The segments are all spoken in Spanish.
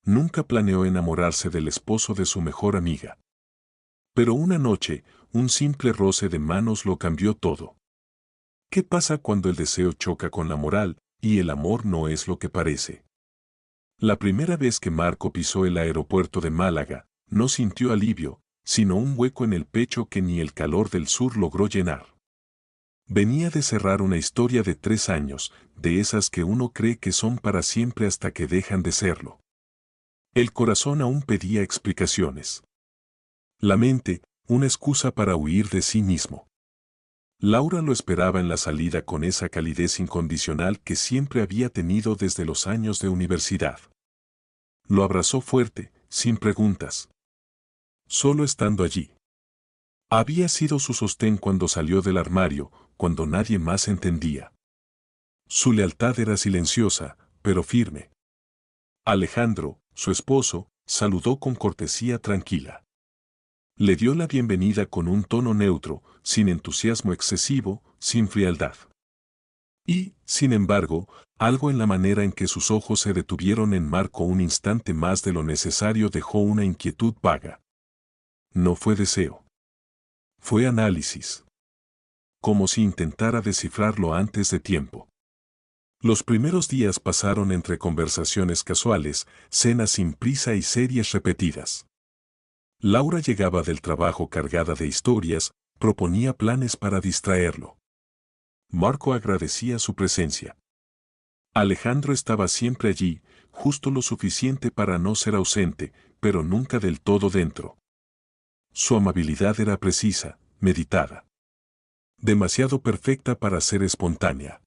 Nunca planeó enamorarse del esposo de su mejor amiga. Pero una noche, un simple roce de manos lo cambió todo. ¿Qué pasa cuando el deseo choca con la moral y el amor no es lo que parece? La primera vez que Marco pisó el aeropuerto de Málaga, no sintió alivio, sino un hueco en el pecho que ni el calor del sur logró llenar. Venía de cerrar una historia de 3 años, de esas que uno cree que son para siempre hasta que dejan de serlo. El corazón aún pedía explicaciones. La mente, una excusa para huir de sí mismo. Laura lo esperaba en la salida con esa calidez incondicional que siempre había tenido desde los años de universidad. Lo abrazó fuerte, sin preguntas. Solo estando allí. Había sido su sostén cuando salió del armario, cuando nadie más entendía. Su lealtad era silenciosa, pero firme. Alejandro, su esposo, saludó con cortesía tranquila. Le dio la bienvenida con un tono neutro, sin entusiasmo excesivo, sin frialdad. Y, sin embargo, algo en la manera en que sus ojos se detuvieron en Marco un instante más de lo necesario dejó una inquietud vaga. No fue deseo. Fue análisis. Como si intentara descifrarlo antes de tiempo. Los primeros días pasaron entre conversaciones casuales, cenas sin prisa y series repetidas. Laura llegaba del trabajo cargada de historias, proponía planes para distraerlo. Marco agradecía su presencia. Alejandro estaba siempre allí, justo lo suficiente para no ser ausente, pero nunca del todo dentro. Su amabilidad era precisa, meditada. Demasiado perfecta para ser espontánea.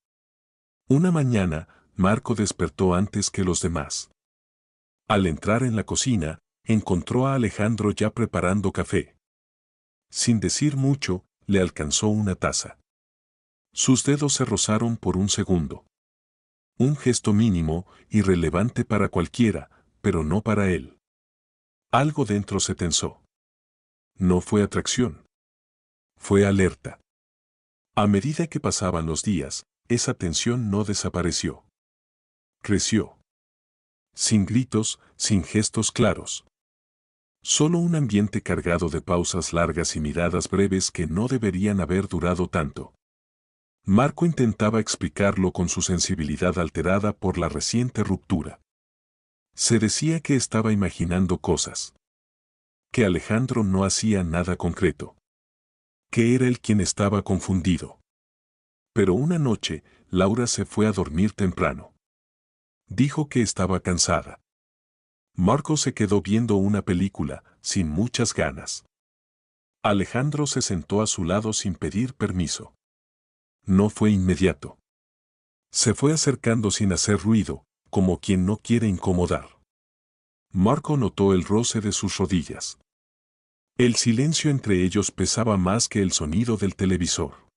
Una mañana, Marco despertó antes que los demás. Al entrar en la cocina, encontró a Alejandro ya preparando café. Sin decir mucho, le alcanzó una taza. Sus dedos se rozaron por un segundo. Un gesto mínimo, irrelevante para cualquiera, pero no para él. Algo dentro se tensó. No fue atracción. Fue alerta. A medida que pasaban los días, esa tensión no desapareció. Creció. Sin gritos, sin gestos claros. Solo un ambiente cargado de pausas largas y miradas breves que no deberían haber durado tanto. Marco intentaba explicarlo con su sensibilidad alterada por la reciente ruptura. Se decía que estaba imaginando cosas. Que Alejandro no hacía nada concreto. Que era él quien estaba confundido. Pero una noche, Laura se fue a dormir temprano. Dijo que estaba cansada. Marco se quedó viendo una película, sin muchas ganas. Alejandro se sentó a su lado sin pedir permiso. No fue inmediato. Se fue acercando sin hacer ruido, como quien no quiere incomodar. Marco notó el roce de sus rodillas. El silencio entre ellos pesaba más que el sonido del televisor.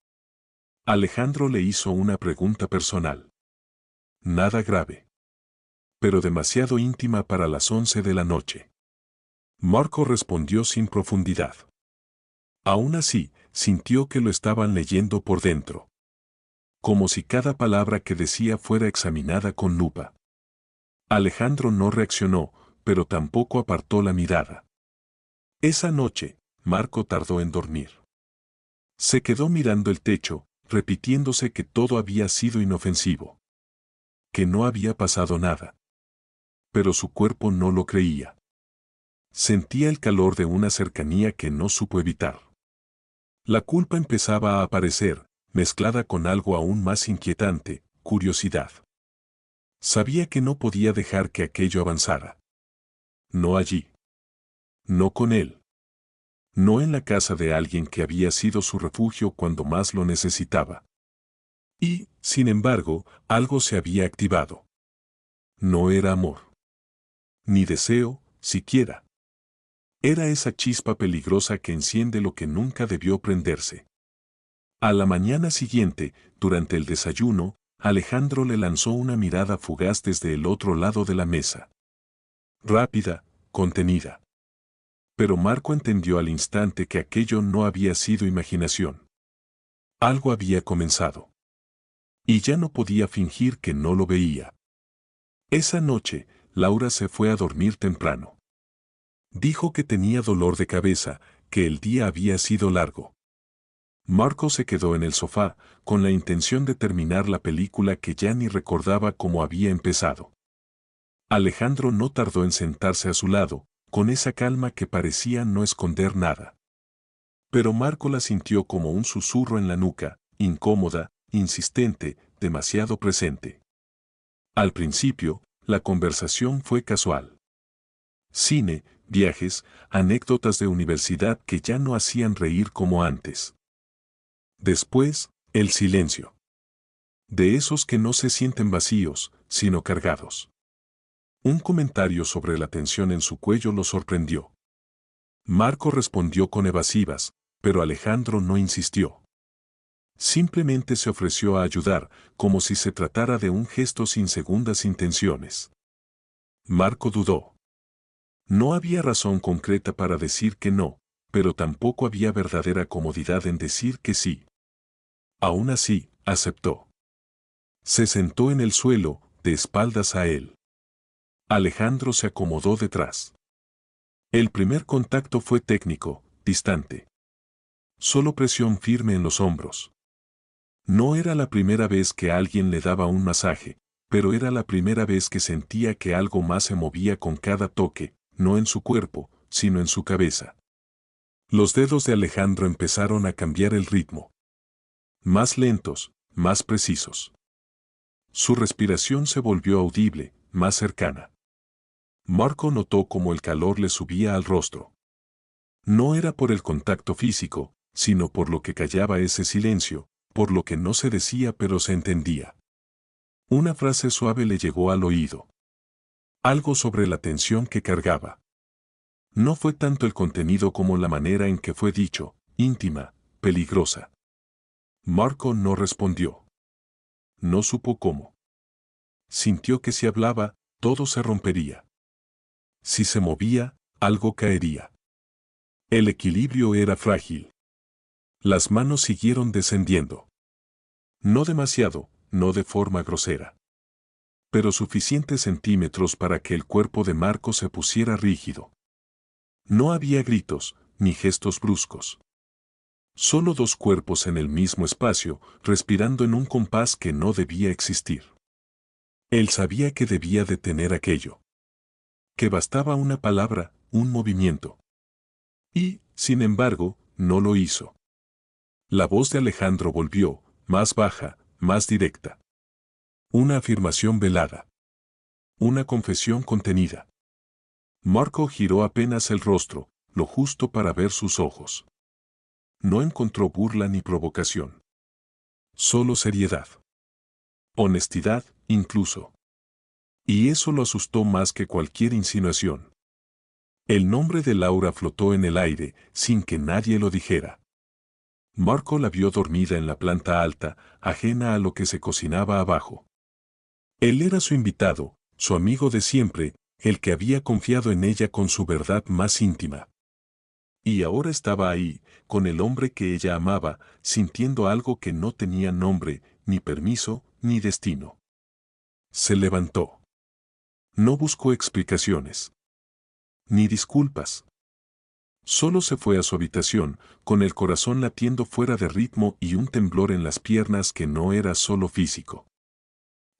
Alejandro le hizo una pregunta personal. Nada grave. Pero demasiado íntima para las 11 de la noche. Marco respondió sin profundidad. Aún así, sintió que lo estaban leyendo por dentro. Como si cada palabra que decía fuera examinada con lupa. Alejandro no reaccionó, pero tampoco apartó la mirada. Esa noche, Marco tardó en dormir. Se quedó mirando el techo, repitiéndose que todo había sido inofensivo. Que no había pasado nada. Pero su cuerpo no lo creía. Sentía el calor de una cercanía que no supo evitar. La culpa empezaba a aparecer, mezclada con algo aún más inquietante, curiosidad. Sabía que no podía dejar que aquello avanzara. No allí. No con él. No en la casa de alguien que había sido su refugio cuando más lo necesitaba. Y, sin embargo, algo se había activado. No era amor. Ni deseo, siquiera. Era esa chispa peligrosa que enciende lo que nunca debió prenderse. A la mañana siguiente, durante el desayuno, Alejandro le lanzó una mirada fugaz desde el otro lado de la mesa. Rápida, contenida. Pero Marco entendió al instante que aquello no había sido imaginación. Algo había comenzado. Y ya no podía fingir que no lo veía. Esa noche, Laura se fue a dormir temprano. Dijo que tenía dolor de cabeza, que el día había sido largo. Marco se quedó en el sofá, con la intención de terminar la película que ya ni recordaba cómo había empezado. Alejandro no tardó en sentarse a su lado, con esa calma que parecía no esconder nada. Pero Marco la sintió como un susurro en la nuca, incómoda, insistente, demasiado presente. Al principio, la conversación fue casual. Cine, viajes, anécdotas de universidad que ya no hacían reír como antes. Después, el silencio. De esos que no se sienten vacíos, sino cargados. Un comentario sobre la tensión en su cuello lo sorprendió. Marco respondió con evasivas, pero Alejandro no insistió. Simplemente se ofreció a ayudar, como si se tratara de un gesto sin segundas intenciones. Marco dudó. No había razón concreta para decir que no, pero tampoco había verdadera comodidad en decir que sí. Aún así, aceptó. Se sentó en el suelo, de espaldas a él. Alejandro se acomodó detrás. El primer contacto fue técnico, distante. Solo presión firme en los hombros. No era la primera vez que alguien le daba un masaje, pero era la primera vez que sentía que algo más se movía con cada toque, no en su cuerpo, sino en su cabeza. Los dedos de Alejandro empezaron a cambiar el ritmo. Más lentos, más precisos. Su respiración se volvió audible, más cercana. Marco notó cómo el calor le subía al rostro. No era por el contacto físico, sino por lo que callaba ese silencio, por lo que no se decía pero se entendía. Una frase suave le llegó al oído. Algo sobre la tensión que cargaba. No fue tanto el contenido como la manera en que fue dicho, íntima, peligrosa. Marco no respondió. No supo cómo. Sintió que si hablaba, todo se rompería. Si se movía, algo caería. El equilibrio era frágil. Las manos siguieron descendiendo. No demasiado, no de forma grosera. Pero suficientes centímetros para que el cuerpo de Marco se pusiera rígido. No había gritos, ni gestos bruscos. Solo dos cuerpos en el mismo espacio, respirando en un compás que no debía existir. Él sabía que debía detener aquello. Que bastaba una palabra, un movimiento. Y, sin embargo, no lo hizo. La voz de Alejandro volvió, más baja, más directa. Una afirmación velada. Una confesión contenida. Marco giró apenas el rostro, lo justo para ver sus ojos. No encontró burla ni provocación. Solo seriedad. Honestidad, incluso. Y eso lo asustó más que cualquier insinuación. El nombre de Laura flotó en el aire, sin que nadie lo dijera. Marco la vio dormida en la planta alta, ajena a lo que se cocinaba abajo. Él era su invitado, su amigo de siempre, el que había confiado en ella con su verdad más íntima. Y ahora estaba ahí, con el hombre que ella amaba, sintiendo algo que no tenía nombre, ni permiso, ni destino. Se levantó. No buscó explicaciones. Ni disculpas. Solo se fue a su habitación, con el corazón latiendo fuera de ritmo y un temblor en las piernas que no era solo físico.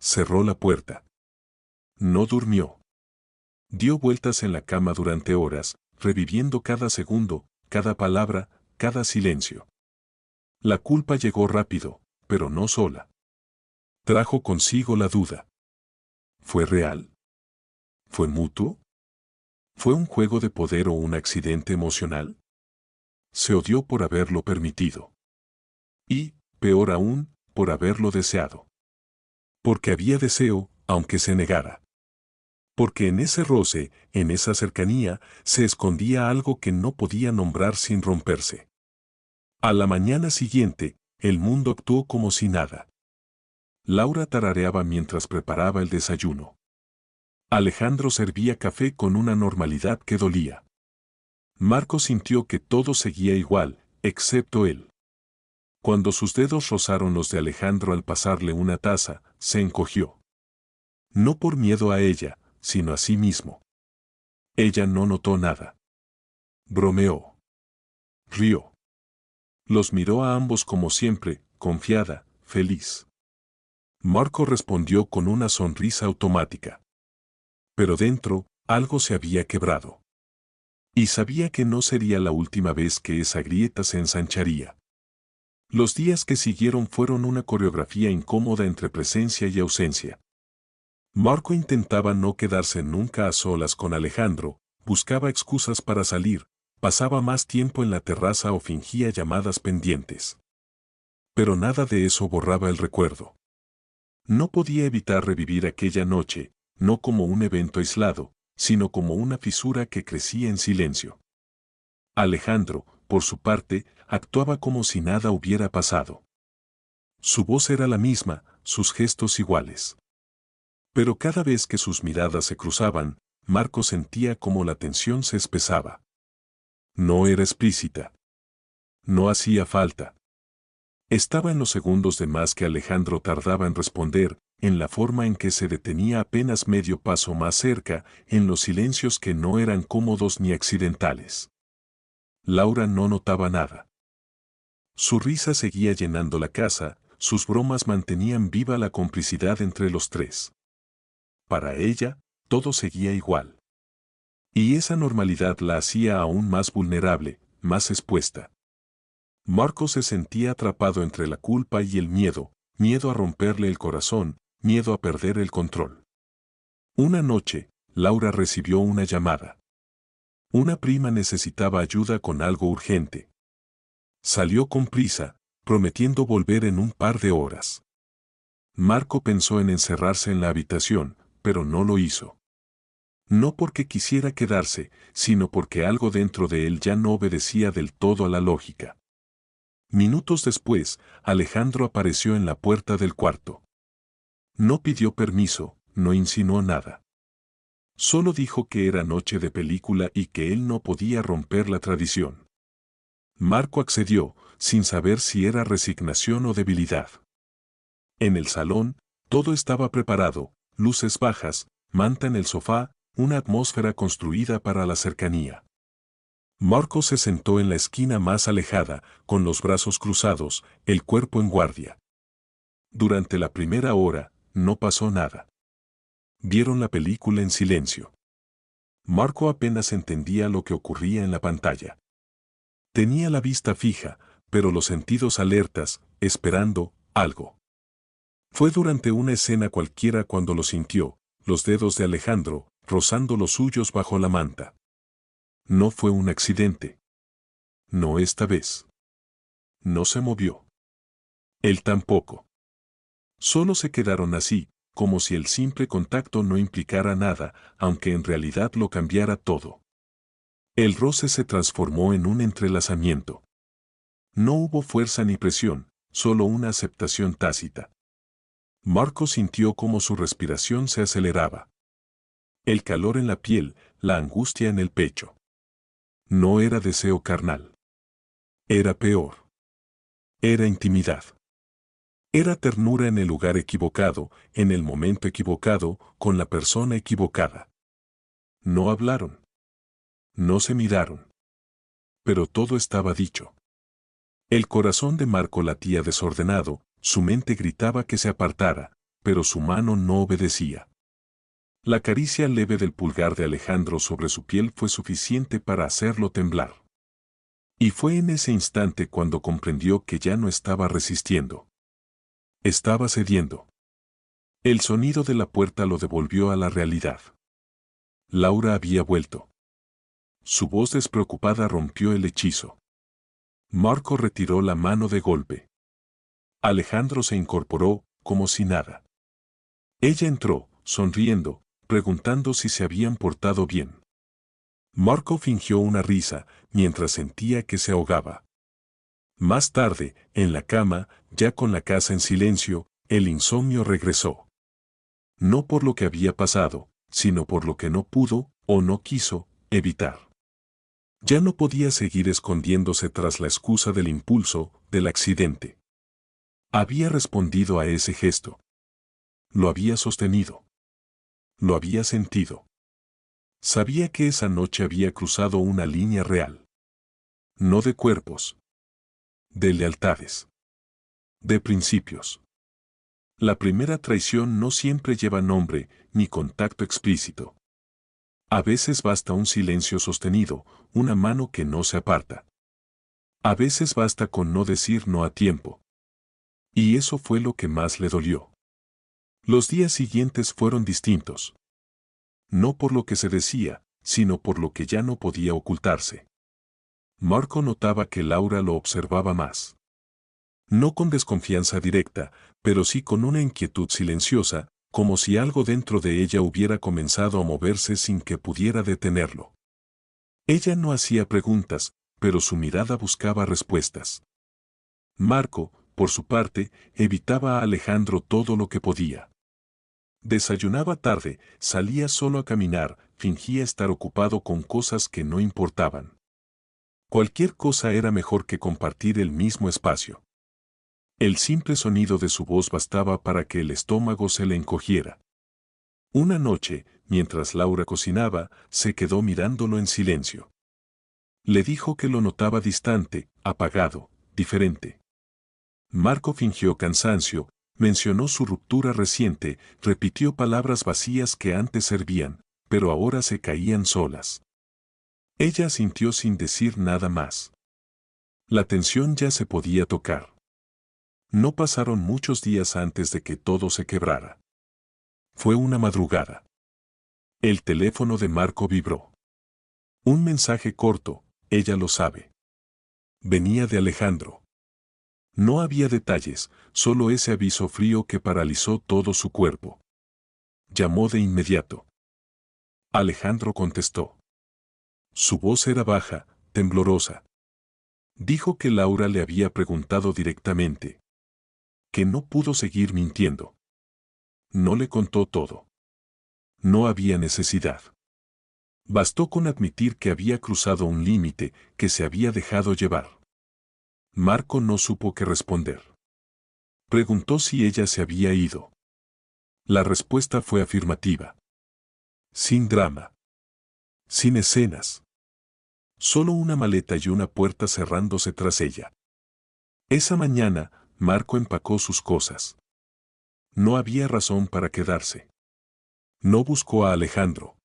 Cerró la puerta. No durmió. Dio vueltas en la cama durante horas, reviviendo cada segundo, cada palabra, cada silencio. La culpa llegó rápido, pero no sola. Trajo consigo la duda. ¿Fue real? ¿Fue mutuo? ¿Fue un juego de poder o un accidente emocional? Se odió por haberlo permitido. Y, peor aún, por haberlo deseado. Porque había deseo, aunque se negara. Porque en ese roce, en esa cercanía, se escondía algo que no podía nombrar sin romperse. A la mañana siguiente, el mundo actuó como si nada. Laura tarareaba mientras preparaba el desayuno. Alejandro servía café con una normalidad que dolía. Marco sintió que todo seguía igual, excepto él. Cuando sus dedos rozaron los de Alejandro al pasarle una taza, se encogió. No por miedo a ella, sino a sí mismo. Ella no notó nada. Bromeó. Rió. Los miró a ambos como siempre, confiada, feliz. Marco respondió con una sonrisa automática. Pero dentro, algo se había quebrado. Y sabía que no sería la última vez que esa grieta se ensancharía. Los días que siguieron fueron una coreografía incómoda entre presencia y ausencia. Marco intentaba no quedarse nunca a solas con Alejandro, buscaba excusas para salir, pasaba más tiempo en la terraza o fingía llamadas pendientes. Pero nada de eso borraba el recuerdo. No podía evitar revivir aquella noche, no como un evento aislado, sino como una fisura que crecía en silencio. Alejandro, por su parte, actuaba como si nada hubiera pasado. Su voz era la misma, sus gestos iguales. Pero cada vez que sus miradas se cruzaban, Marco sentía como la tensión se espesaba. No era explícita. No hacía falta. Estaba en los segundos de más que Alejandro tardaba en responder, en la forma en que se detenía apenas medio paso más cerca, en los silencios que no eran cómodos ni accidentales. Laura no notaba nada. Su risa seguía llenando la casa, sus bromas mantenían viva la complicidad entre los tres. Para ella, todo seguía igual. Y esa normalidad la hacía aún más vulnerable, más expuesta. Marco se sentía atrapado entre la culpa y el miedo, miedo a romperle el corazón, miedo a perder el control. Una noche, Laura recibió una llamada. Una prima necesitaba ayuda con algo urgente. Salió con prisa, prometiendo volver en un par de horas. Marco pensó en encerrarse en la habitación, pero no lo hizo. No porque quisiera quedarse, sino porque algo dentro de él ya no obedecía del todo a la lógica. Minutos después, Alejandro apareció en la puerta del cuarto. No pidió permiso, no insinuó nada. Solo dijo que era noche de película y que él no podía romper la tradición. Marco accedió, sin saber si era resignación o debilidad. En el salón, todo estaba preparado, luces bajas, manta en el sofá, una atmósfera construida para la cercanía. Marco se sentó en la esquina más alejada, con los brazos cruzados, el cuerpo en guardia. Durante la primera hora, no pasó nada. Vieron la película en silencio. Marco apenas entendía lo que ocurría en la pantalla. Tenía la vista fija, pero los sentidos alertas, esperando algo. Fue durante una escena cualquiera cuando lo sintió, los dedos de Alejandro, rozando los suyos bajo la manta. No fue un accidente. No esta vez. No se movió. Él tampoco. Solo se quedaron así, como si el simple contacto no implicara nada, aunque en realidad lo cambiara todo. El roce se transformó en un entrelazamiento. No hubo fuerza ni presión, solo una aceptación tácita. Marco sintió como su respiración se aceleraba. El calor en la piel, la angustia en el pecho. No era deseo carnal. Era peor. Era intimidad. Era ternura en el lugar equivocado, en el momento equivocado, con la persona equivocada. No hablaron. No se miraron. Pero todo estaba dicho. El corazón de Marco latía desordenado, su mente gritaba que se apartara, pero su mano no obedecía. La caricia leve del pulgar de Alejandro sobre su piel fue suficiente para hacerlo temblar. Y fue en ese instante cuando comprendió que ya no estaba resistiendo. Estaba cediendo. El sonido de la puerta lo devolvió a la realidad. Laura había vuelto. Su voz despreocupada rompió el hechizo. Marco retiró la mano de golpe. Alejandro se incorporó, como si nada. Ella entró, sonriendo, preguntando si se habían portado bien. Marco fingió una risa, mientras sentía que se ahogaba. Más tarde, en la cama, ya con la casa en silencio, el insomnio regresó. No por lo que había pasado, sino por lo que no pudo, o no quiso, evitar. Ya no podía seguir escondiéndose tras la excusa del impulso, del accidente. Había respondido a ese gesto. Lo había sostenido. Lo había sentido. Sabía que esa noche había cruzado una línea real. No de cuerpos. De lealtades. De principios. La primera traición no siempre lleva nombre ni contacto explícito. A veces basta un silencio sostenido, una mano que no se aparta. A veces basta con no decir no a tiempo. Y eso fue lo que más le dolió. Los días siguientes fueron distintos. No por lo que se decía, sino por lo que ya no podía ocultarse. Marco notaba que Laura lo observaba más. No con desconfianza directa, pero sí con una inquietud silenciosa, como si algo dentro de ella hubiera comenzado a moverse sin que pudiera detenerlo. Ella no hacía preguntas, pero su mirada buscaba respuestas. Marco, por su parte, evitaba a Alejandro todo lo que podía. Desayunaba tarde, salía solo a caminar, fingía estar ocupado con cosas que no importaban. Cualquier cosa era mejor que compartir el mismo espacio. El simple sonido de su voz bastaba para que el estómago se le encogiera. Una noche, mientras Laura cocinaba, se quedó mirándolo en silencio. Le dijo que lo notaba distante, apagado, diferente. Marco fingió cansancio, mencionó su ruptura reciente, repitió palabras vacías que antes servían, pero ahora se caían solas. Ella asintió sin decir nada más. La tensión ya se podía tocar. No pasaron muchos días antes de que todo se quebrara. Fue una madrugada. El teléfono de Marco vibró. Un mensaje corto, ella lo sabe. Venía de Alejandro. No había detalles, solo ese aviso frío que paralizó todo su cuerpo. Llamó de inmediato. Alejandro contestó. Su voz era baja, temblorosa. Dijo que Laura le había preguntado directamente. Que no pudo seguir mintiendo. No le contó todo. No había necesidad. Bastó con admitir que había cruzado un límite, que se había dejado llevar. Marco no supo qué responder. Preguntó si ella se había ido. La respuesta fue afirmativa. Sin drama. Sin escenas. Solo una maleta y una puerta cerrándose tras ella. Esa mañana, Marco empacó sus cosas. No había razón para quedarse. No buscó a Alejandro.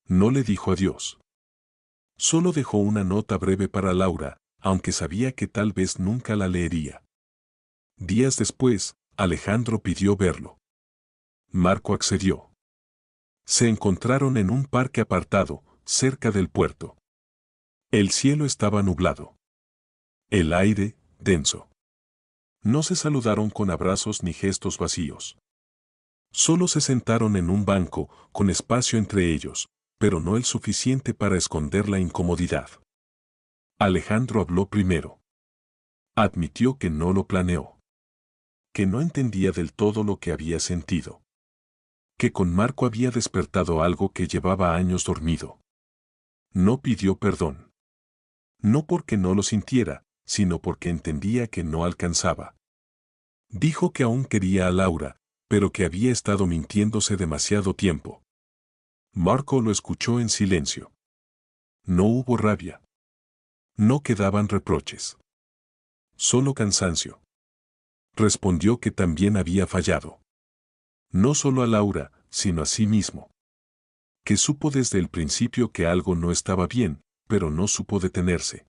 No le dijo adiós. Solo dejó una nota breve para Laura, aunque sabía que tal vez nunca la leería. Días después, Alejandro pidió verlo. Marco accedió. Se encontraron en un parque apartado, cerca del puerto. El cielo estaba nublado. El aire, denso. No se saludaron con abrazos ni gestos vacíos. Solo se sentaron en un banco, con espacio entre ellos, pero no el suficiente para esconder la incomodidad. Alejandro habló primero. Admitió que no lo planeó. Que no entendía del todo lo que había sentido. Que con Marco había despertado algo que llevaba años dormido. No pidió perdón. No porque no lo sintiera, sino porque entendía que no alcanzaba. Dijo que aún quería a Laura, pero que había estado mintiéndose demasiado tiempo. Marco lo escuchó en silencio. No hubo rabia. No quedaban reproches. Solo cansancio. Respondió que también había fallado. No solo a Laura, sino a sí mismo. Que supo desde el principio que algo no estaba bien, pero no supo detenerse.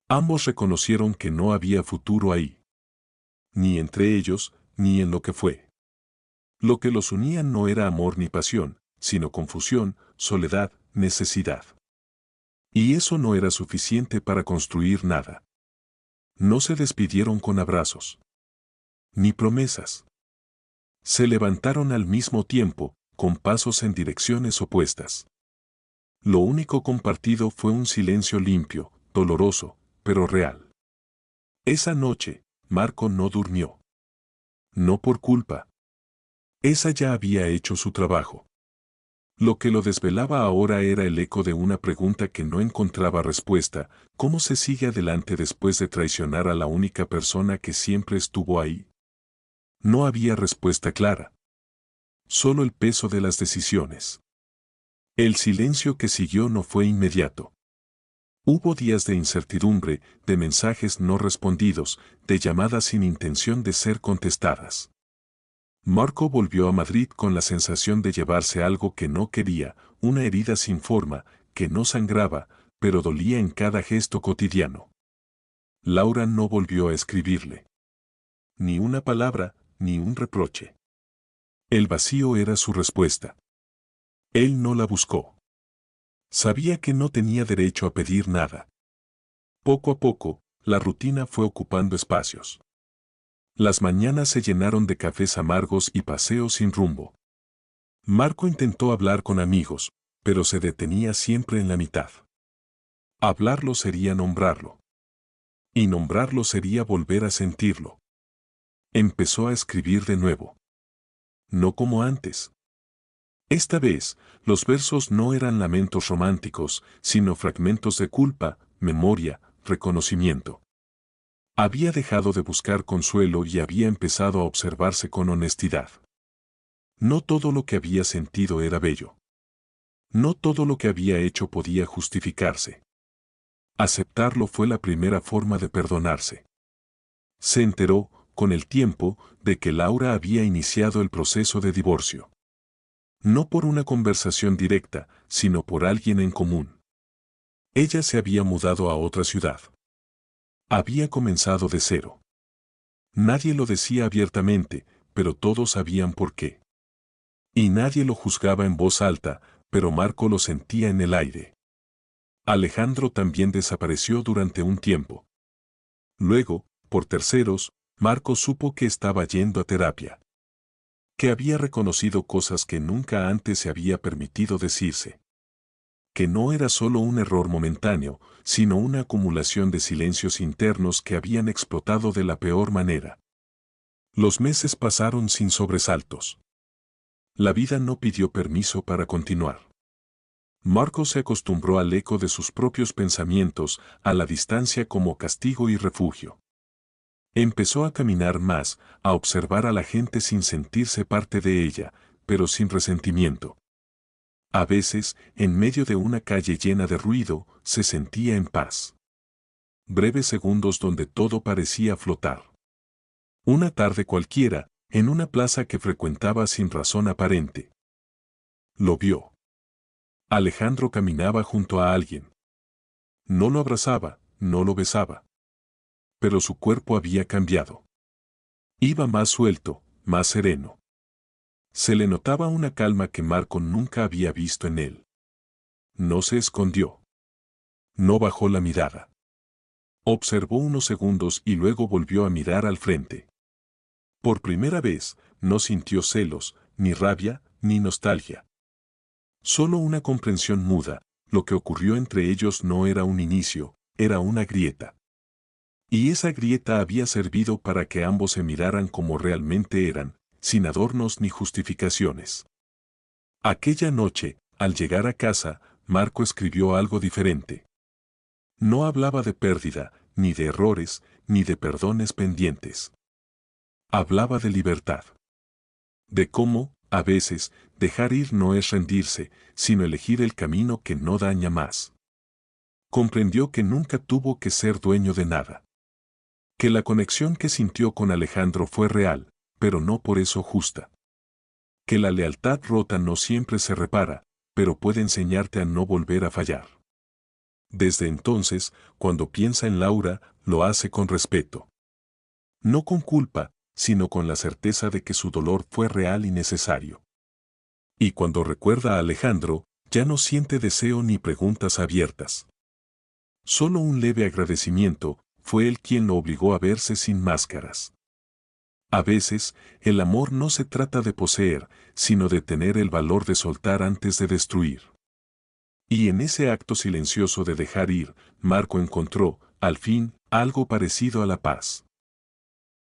Ambos reconocieron que no había futuro ahí. Ni entre ellos, ni en lo que fue. Lo que los unía no era amor ni pasión, sino confusión, soledad, necesidad. Y eso no era suficiente para construir nada. No se despidieron con abrazos. Ni promesas. Se levantaron al mismo tiempo, con pasos en direcciones opuestas. Lo único compartido fue un silencio limpio, doloroso, pero real. Esa noche, Marco no durmió. No por culpa. Esa ya había hecho su trabajo. Lo que lo desvelaba ahora era el eco de una pregunta que no encontraba respuesta: ¿cómo se sigue adelante después de traicionar a la única persona que siempre estuvo ahí? No había respuesta clara. solo el peso de las decisiones. El silencio que siguió no fue inmediato. Hubo días de incertidumbre, de mensajes no respondidos, de llamadas sin intención de ser contestadas. Marco volvió a Madrid con la sensación de llevarse algo que no quería, una herida sin forma, que no sangraba, pero dolía en cada gesto cotidiano. Laura no volvió a escribirle. Ni una palabra, ni un reproche. El vacío era su respuesta. Él no la buscó. Sabía que no tenía derecho a pedir nada. Poco a poco, la rutina fue ocupando espacios. Las mañanas se llenaron de cafés amargos y paseos sin rumbo. Marco intentó hablar con amigos, pero se detenía siempre en la mitad. Hablarlo sería nombrarlo. Y nombrarlo sería volver a sentirlo. Empezó a escribir de nuevo. No como antes. Esta vez, los versos no eran lamentos románticos, sino fragmentos de culpa, memoria, reconocimiento. Había dejado de buscar consuelo y había empezado a observarse con honestidad. No todo lo que había sentido era bello. No todo lo que había hecho podía justificarse. Aceptarlo fue la primera forma de perdonarse. Se enteró, con el tiempo, de que Laura había iniciado el proceso de divorcio. No por una conversación directa, sino por alguien en común. Ella se había mudado a otra ciudad. Había comenzado de cero. Nadie lo decía abiertamente, pero todos sabían por qué. Y nadie lo juzgaba en voz alta, pero Marco lo sentía en el aire. Alejandro también desapareció durante un tiempo. Luego, por terceros, Marco supo que estaba yendo a terapia. Que había reconocido cosas que nunca antes se había permitido decirse. Que no era solo un error momentáneo, sino una acumulación de silencios internos que habían explotado de la peor manera. Los meses pasaron sin sobresaltos. La vida no pidió permiso para continuar. Marco se acostumbró al eco de sus propios pensamientos, a la distancia como castigo y refugio. Empezó a caminar más, a observar a la gente sin sentirse parte de ella, pero sin resentimiento. A veces, en medio de una calle llena de ruido, se sentía en paz. Breves segundos donde todo parecía flotar. Una tarde cualquiera, en una plaza que frecuentaba sin razón aparente. Lo vio. Alejandro caminaba junto a alguien. No lo abrazaba, no lo besaba. Pero su cuerpo había cambiado. Iba más suelto, más sereno. Se le notaba una calma que Marco nunca había visto en él. No se escondió. No bajó la mirada. Observó unos segundos y luego volvió a mirar al frente. Por primera vez, no sintió celos, ni rabia, ni nostalgia. Solo una comprensión muda, lo que ocurrió entre ellos no era un inicio, era una grieta. Y esa grieta había servido para que ambos se miraran como realmente eran, sin adornos ni justificaciones. Aquella noche, al llegar a casa, Marco escribió algo diferente. No hablaba de pérdida, ni de errores, ni de perdones pendientes. Hablaba de libertad. De cómo, a veces, dejar ir no es rendirse, sino elegir el camino que no daña más. Comprendió que nunca tuvo que ser dueño de nada. Que la conexión que sintió con Alejandro fue real, pero no por eso justa. Que la lealtad rota no siempre se repara, pero puede enseñarte a no volver a fallar. Desde entonces, cuando piensa en Laura, lo hace con respeto. No con culpa, sino con la certeza de que su dolor fue real y necesario. Y cuando recuerda a Alejandro, ya no siente deseo ni preguntas abiertas. Solo un leve agradecimiento, fue él quien lo obligó a verse sin máscaras. A veces, el amor no se trata de poseer, sino de tener el valor de soltar antes de destruir. Y en ese acto silencioso de dejar ir, Marco encontró, al fin, algo parecido a la paz.